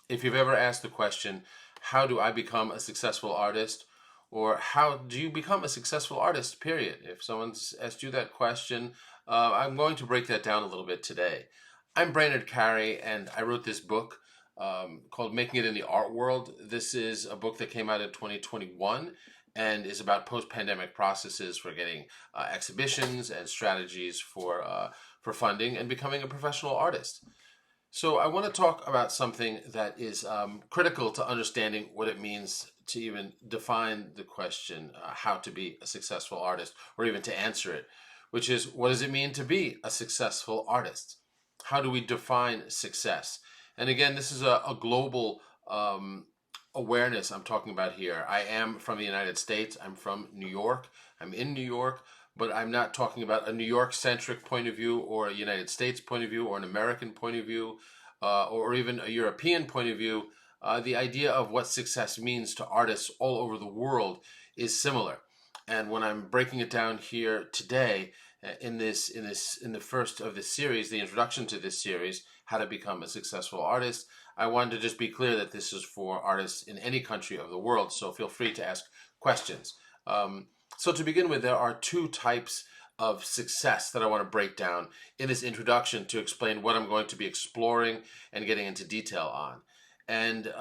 If you've ever asked the question, how do I become a successful artist? Or how do you become a successful artist, period? If someone's asked you that question, I'm going to break that down a little bit today. I'm Brainard Carey, and I wrote this book called Making It in the Art World. This is a book that came out in 2021 and is about post-pandemic processes for getting exhibitions and strategies for funding and becoming a professional artist. So I want to talk about something that is critical to understanding what it means to even define the question, how to be a successful artist, or even to answer it, which is, what does it mean to be a successful artist? How do we define success? And again, this is a global awareness I'm talking about here. I am from the United States. I'm from New York. I'm in New York, but I'm not talking about a New York-centric point of view or a United States point of view or an American point of view or even a European point of view. The idea of what success means to artists all over the world is similar. And when I'm breaking it down here today, in the first of this series, the introduction to this series, how to become a successful artist, I wanted to just be clear that this is for artists in any country of the world. So feel free to ask questions. So to begin with, there are two types of success that I want to break down in this introduction to explain what I'm going to be exploring and getting into detail on. And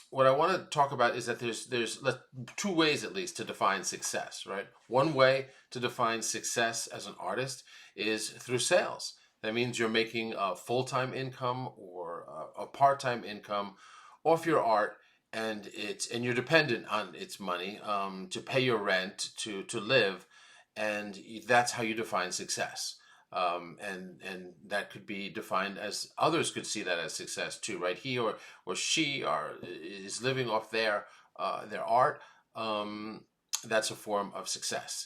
what I want to talk about is that there's two ways at least to define success, right? One way to define success as an artist is through sales. That means you're making a full-time income or a part-time income off your art, and you're dependent on its money to pay your rent, to live, and that's how you define success. And that could be defined as others could see that as success too, right? He or she is living off their art. That's a form of success.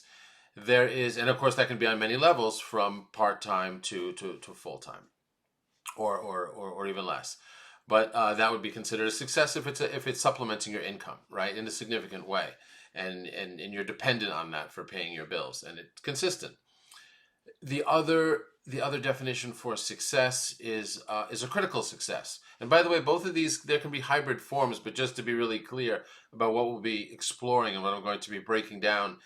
There is, and of course that can be on many levels, from part-time to full-time, or even less. But that would be considered a success if it's supplementing your income, right, in a significant way, and you're dependent on that for paying your bills, and it's consistent. The other definition for success is a critical success. And by the way, both of these, there can be hybrid forms, but just to be really clear about what we'll be exploring and what I'm going to be breaking down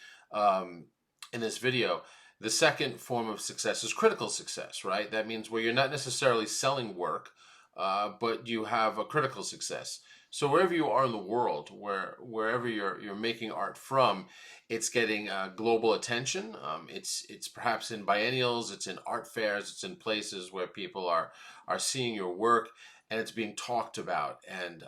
in this video, the second form of success is critical success, right? That means where you're not necessarily selling work, but you have a critical success. So wherever you are in the world, wherever you're making art from, it's getting global attention. It's perhaps in biennials, it's in art fairs, it's in places where people are seeing your work, and it's being talked about, and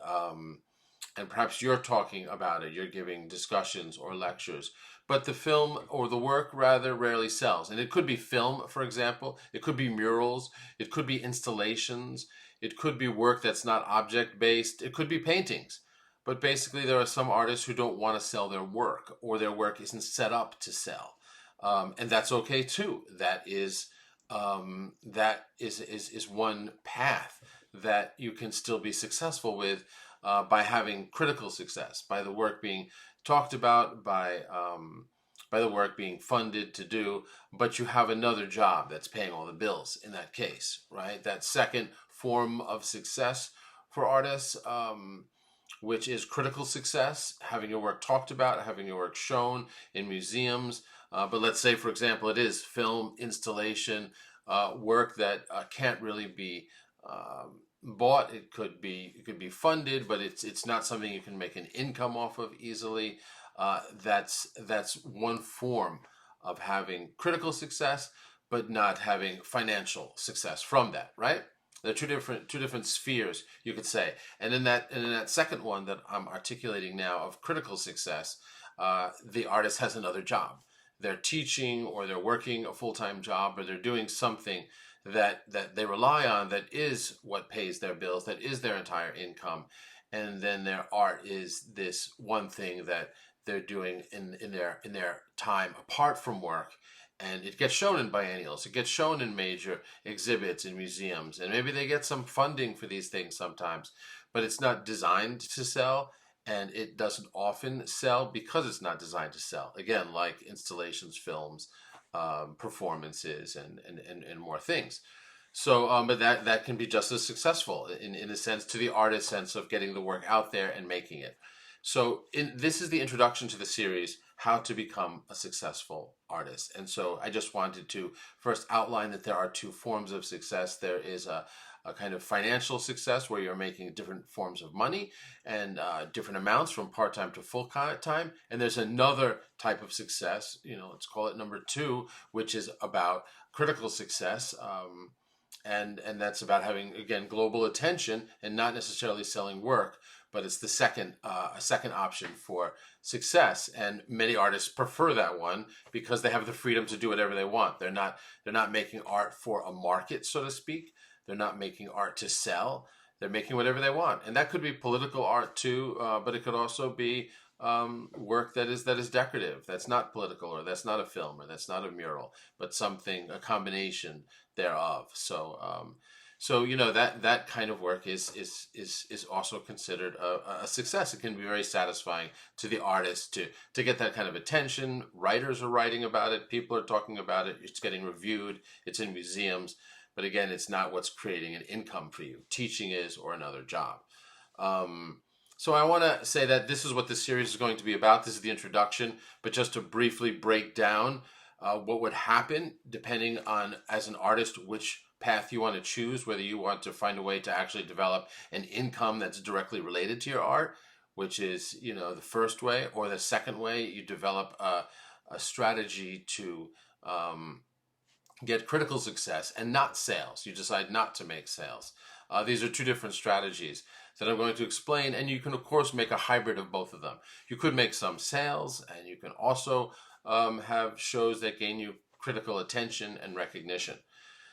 perhaps you're talking about it. You're giving discussions or lectures. But the film, or the work rather, rarely sells. And it could be film, for example. It could be murals. It could be installations. It could be work that's not object-based. It could be paintings. But basically, there are some artists who don't want to sell their work, or their work isn't set up to sell. And that's okay too. That is one path that you can still be successful with by having critical success, by the work being talked about, by the work being funded to do, but you have another job that's paying all the bills in that case, right? That second form of success for artists, which is critical success, having your work talked about, having your work shown in museums. But let's say, for example, it is film installation work that can't really be bought. It could be funded, but it's not something you can make an income off of easily. That's one form of having critical success, but not having financial success from that, right? There are two different spheres, you could say. And in that second one that I'm articulating now of critical success, the artist has another job. They're teaching, or they're working a full-time job, or they're doing something that they rely on, that is what pays their bills, that is their entire income. And then their art is this one thing that they're doing in their time apart from work. And it gets shown in biennials, it gets shown in major exhibits in museums, and maybe they get some funding for these things sometimes, but it's not designed to sell, and it doesn't often sell because it's not designed to sell. Again, like installations, films, performances, and more things. So, but that can be just as successful in a sense, to the artist sense of getting the work out there and making it. So, this is the introduction to the series, How to Become a Successful Artist. And so, I just wanted to first outline that there are two forms of success. There is a kind of financial success where you're making different forms of money and different amounts from part time to full time. And there's another type of success, let's call it number two, which is about critical success. And that's about having, again, global attention and not necessarily selling work, but it's the second a second option for success. And many artists prefer that one because they have the freedom to do whatever they want. They're not making art for a market, so to speak. They're not making art to sell. They're making whatever they want, and that could be political art too, but it could also be work that is decorative, that's not political, or that's not a film, or that's not a mural, but something, a combination thereof. So that kind of work is also considered a success. It can be very satisfying to the artist to get that kind of attention. Writers are writing about it. People are talking about it. It's getting reviewed. It's in museums. But again, it's not what's creating an income for you. Teaching is, or another job. So I want to say that this is what this series is going to be about. This is the introduction, but just to briefly break down what would happen depending on, as an artist, which path you want to choose, whether you want to find a way to actually develop an income that's directly related to your art, which is, the first way, or the second way, you develop a strategy to get critical success and not sales. You decide not to make sales. These are two different strategies that I'm going to explain, and you can, of course, make a hybrid of both of them. You could make some sales, and you can also have shows that gain you critical attention and recognition.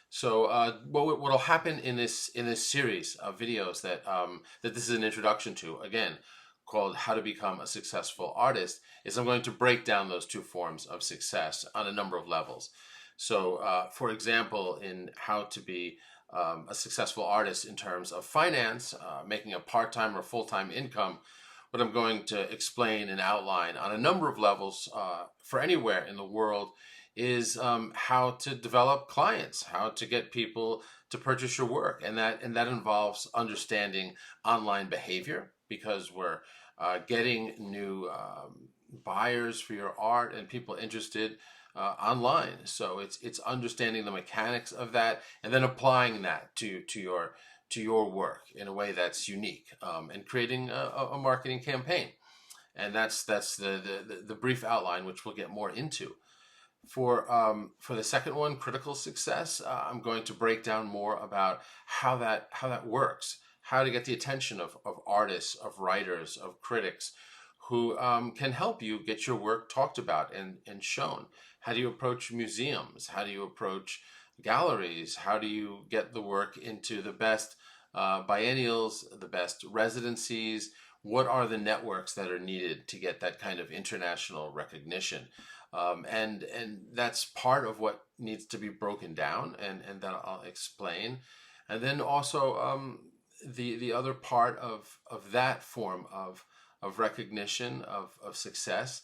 So what will happen in this series of videos that this is an introduction to, again, called How to Become a Successful Artist, is I'm going to break down those two forms of success on a number of levels. So, for example, in how to be a successful artist in terms of finance, making a part-time or full-time income, what I'm going to explain and outline on a number of levels for anywhere in the world is how to develop clients, how to get people to purchase your work, and that involves understanding online behavior, because we're getting new buyers for your art and people interested online. So it's understanding the mechanics of that and then applying that to your work in a way that's unique, and creating a marketing campaign. And that's the brief outline, which we'll get more into. For the second one, critical success, I'm going to break down more about how that works, how to get the attention of artists, of writers, of critics who can help you get your work talked about and shown. How do you approach museums? How do you approach galleries? How do you get the work into the best biennials, the best residencies? What are the networks that are needed to get that kind of international recognition? And that's part of what needs to be broken down, and that I'll explain. And then also the other part of that form of recognition of success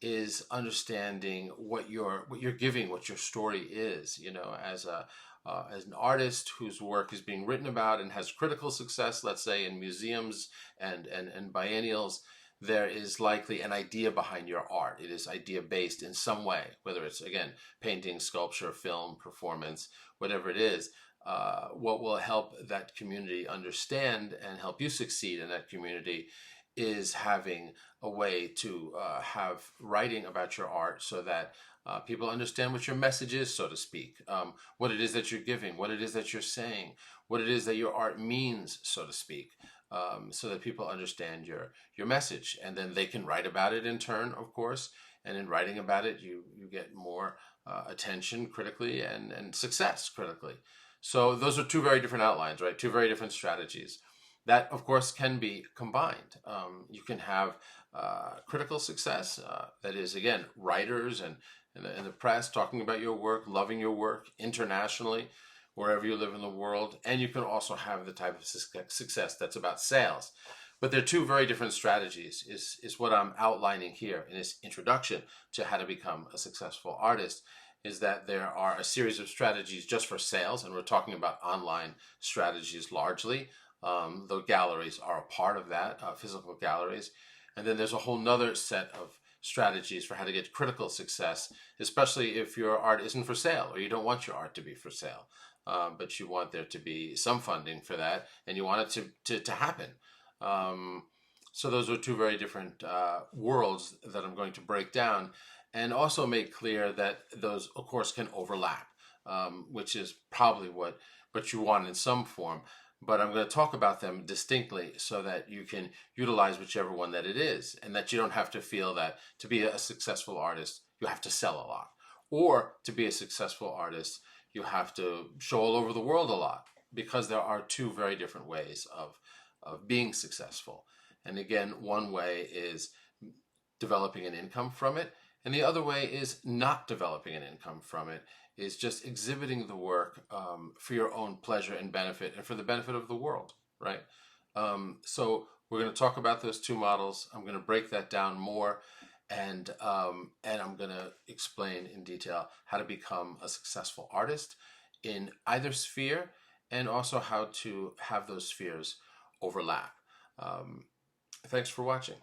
is understanding what you're giving, what your story is. As an artist whose work is being written about and has critical success, let's say in museums and biennials, there is likely an idea behind your art. It is idea based in some way, whether it's, again, painting, sculpture, film, performance, whatever it is. What will help that community understand and help you succeed in that community is having a way to have writing about your art so that people understand what your message is, so to speak, what it is that you're giving, what it is that you're saying, what it is that your art means, so to speak, so that people understand your message. And then they can write about it in turn, of course. And in writing about it, you get more attention critically and success critically. So those are two very different outlines, right? Two very different strategies. That, of course, can be combined. You can have critical success, that is, again, writers and the press talking about your work, loving your work internationally, wherever you live in the world. And you can also have the type of success that's about sales. But they're two very different strategies, is what I'm outlining here in this introduction to how to become a successful artist. is that there are a series of strategies just for sales, and we're talking about online strategies largely, though galleries are a part of that, physical galleries. And then there's a whole nother set of strategies for how to get critical success, especially if your art isn't for sale or you don't want your art to be for sale, but you want there to be some funding for that and you want it to happen. So those are two very different worlds that I'm going to break down and also make clear that those, of course, can overlap, which is probably what you want in some form. But I'm going to talk about them distinctly so that you can utilize whichever one that it is, and that you don't have to feel that to be a successful artist, you have to sell a lot. Or to be a successful artist, you have to show all over the world a lot, because there are two very different ways of being successful. And again, one way is developing an income from it, and the other way is not developing an income from it, is just exhibiting the work for your own pleasure and benefit and for the benefit of the world, right? So we're going to talk about those two models. I'm going to break that down more, and I'm going to explain in detail how to become a successful artist in either sphere, and also how to have those spheres overlap. Thanks for watching.